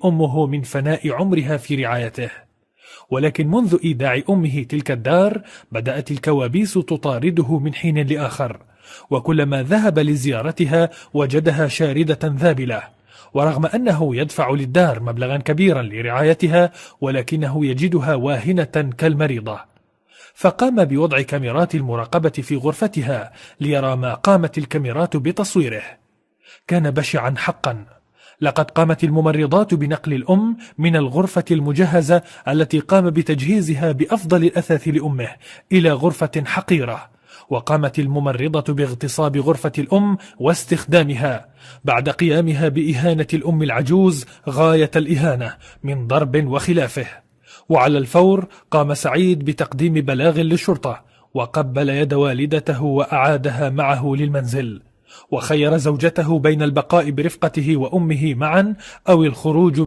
أمه من فناء عمرها في رعايته. ولكن منذ إيداع أمه تلك الدار بدأت الكوابيس تطارده من حين لآخر، وكلما ذهب لزيارتها وجدها شاردة ذابلة، ورغم أنه يدفع للدار مبلغا كبيرا لرعايتها ولكنه يجدها واهنة كالمريضة. فقام بوضع كاميرات المراقبة في غرفتها ليرى ما قامت الكاميرات بتصويره. كان بشعا حقا. لقد قامت الممرضات بنقل الأم من الغرفة المجهزة التي قام بتجهيزها بأفضل الأثاث لأمه إلى غرفة حقيرة، وقامت الممرضة باغتصاب غرفة الأم واستخدامها بعد قيامها بإهانة الأم العجوز غاية الإهانة من ضرب وخلافه. وعلى الفور قام سعيد بتقديم بلاغ للشرطة، وقبل يد والدته وأعادها معه للمنزل، وخير زوجته بين البقاء برفقته وأمه معا أو الخروج